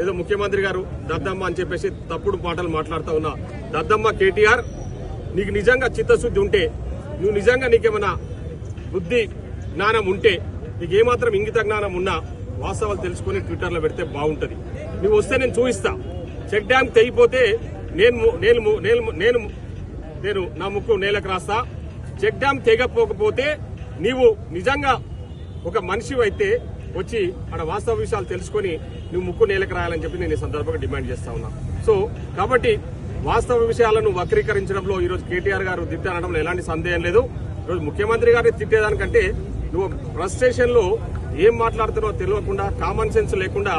ఏదో ముఖ్యమంత్రి గారు దద్దమ్మ అని చెప్పేసి తప్పుడు మాటలు మాట్లాడుతూ ఉన్నా. దద్దమ్మ కేటీఆర్, నీకు నిజంగా చిత్తశుద్ధి ఉంటే, నువ్వు నిజంగా నీకేమైనా బుద్ధి జ్ఞానం ఉంటే, నీకు ఏమాత్రం ఇంగిత జ్ఞానం ఉన్నా వాస్తవాలు తెలుసుకుని ట్విట్టర్లో పెడితే బాగుంటుంది. నువ్వు వస్తే నేను చూపిస్తా. చెక్ డ్యామ్ తెగిపోతే నేను నా ముక్కు నేలకు రాస్తా. చెక్ డ్యామ్ తెగపోకపోతే నీవు నిజంగా ఒక మనిషి అయితే వచ్చి అక్కడ వాస్తవ విషయాలు తెలుసుకుని నువ్వు ముక్కు నేలకు రాయాలని చెప్పి నేను ఈ సందర్భంగా డిమాండ్ చేస్తా ఉన్నా. సో కాబట్టి వాస్తవ విషయాలను వక్రీకరించడంలో ఈరోజు కేటీఆర్ గారు తిట్టనడంలో ఎలాంటి సందేహం లేదు. ఈరోజు ముఖ్యమంత్రి గారిని తిట్టేదానికంటే నువ్వు ఫ్రస్ట్రేషన్ లో ఏం మాట్లాడుతున్నావో తెలియకుండా, కామన్ సెన్స్ లేకుండా,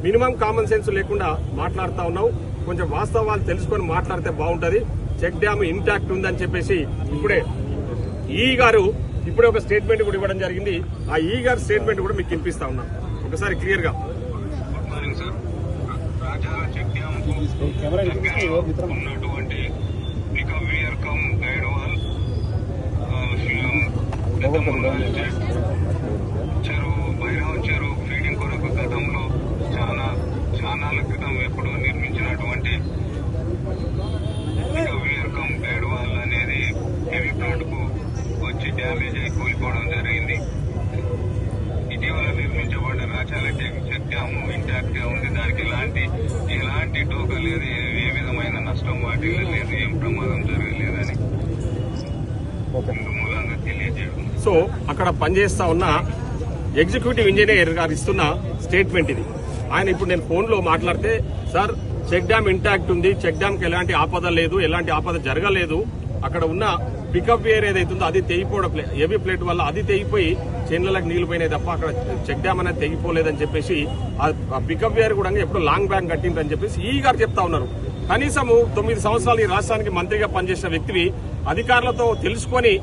మినిమం కామన్ సెన్స్ లేకుండా మాట్లాడుతా ఉన్నావు. కొంచెం వాస్తవాలు తెలుసుకొని మాట్లాడితే బాగుంటది. చెక్ డ్యామ్ ఇంటాక్ట్ ఉందని చెప్పేసి ఇప్పుడే గారు ఇప్పుడే ఒక స్టేట్మెంట్ కూడా ఇవ్వడం జరిగింది. ఆ గారి స్టేట్మెంట్ కూడా మీకు వినిపిస్తా ఉన్నా ఒకసారి క్లియర్ గా. చెరువు ఫీడింగ్ కొరకు గతంలో చాలా క్రితం ఎప్పుడు నిర్మించినటువంటి గైడ్ వాల్ అనేది హెవీ ఫ్లడ్ కు వచ్చి డ్యామేజ్ అయి కూలిపోవడం జరిగింది. ఇటీవల నిర్మించబడ్డ రాచాల చెక్ డ్యామ్ ఇంటాక్ట్ గా ఉంది. దానికి ఎలాంటి టోకా లేదు, ఏ విధమైన నష్టం వాటిల్లో లేదు, ఏం ప్రమాదం జరగలేదని మూలంగా తెలియజేయడం. సో అక్కడ పనిచేస్తా ఉన్న ఎగ్జిక్యూటివ్ ఇంజనీర్ గారు ఇస్తున్న స్టేట్మెంట్ ఇది. ఆయన ఇప్పుడు నేను ఫోన్ లో మాట్లాడితే, సార్ చెక్ డ్యామ్ ఇంటాక్ట్ ఉంది, చెక్ డ్యామ్ కి ఎలాంటి ఆపద లేదు, ఎలాంటి ఆపద జరగలేదు, అక్కడ ఉన్న పికప్ వేర్ ఏదైతుందో అది తెగిపోవడం హెవీ ప్లేట్ వల్ల అది తెగిపోయి చేనులకు నీళ్లు పోయినాయి తప్ప అక్కడ చెక్ డ్యామ్ అనేది తెగిపోలేదని చెప్పేసి ఆ పికప్ వేర్ కూడా ఎప్పుడు లాంగ్ బ్యాంక్ కట్టిందని చెప్పేసి గారు చెప్తా ఉన్నారు. కనీసము 9 సంవత్సరాలు ఈ రాష్ట్రానికి మంత్రిగా పనిచేసిన వ్యక్తివి అధికారులతో తెలుసుకొని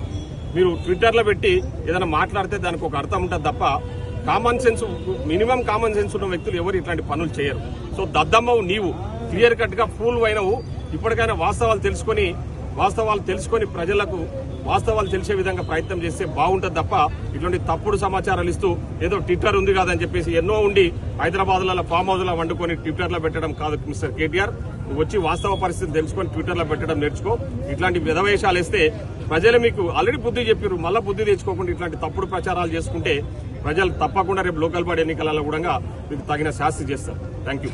మీరు ట్విట్టర్లో పెట్టి ఏదైనా మాట్లాడితే దానికి ఒక అర్థం ఉంటుంది తప్ప common sense, minimum common sense ఉన్న వ్యక్తులు ఎవరు ఇట్లాంటి పనులు చేయరు. సో దద్దమ్మవు నీవు క్లియర్ కట్ గా ఫూల్ అయినవు. ఇప్పటికైనా వాస్తవాలు తెలుసుకొని ప్రజలకు వాస్తవాలు తెలిసే విధంగా ప్రయత్నం చేస్తే బాగుంటుంది తప్ప ఇటువంటి తప్పుడు సమాచారాలు ఇస్తూ ఏదో ట్విట్టర్ ఉంది కాదని చెప్పేసి ఎన్నో ఉండి హైదరాబాద్ లో ఫామ్ హౌస్ లో వండుకొని ట్విట్టర్లో పెట్టడం కాదు. మిస్టర్ కేటీఆర్, నువ్వు వచ్చి వాస్తవ పరిస్థితి తెలుసుకొని ట్విట్టర్లో పెట్టడం నేర్చుకో. ఇట్లాంటి విధవేషాలు వేస్తే ప్రజలు మీకు ఆల్రెడీ బుద్ధి చెప్పారు, మళ్ళా బుద్ధి తెచ్చుకోకుండా ఇట్లాంటి తప్పుడు ప్రచారాలు చేసుకుంటే ప్రజలు తప్పకుండా రేపు లోకల్ బాడీ ఎన్నికలలో కూడా మీకు తగిన శాస్తి చేస్తారు. Thank you.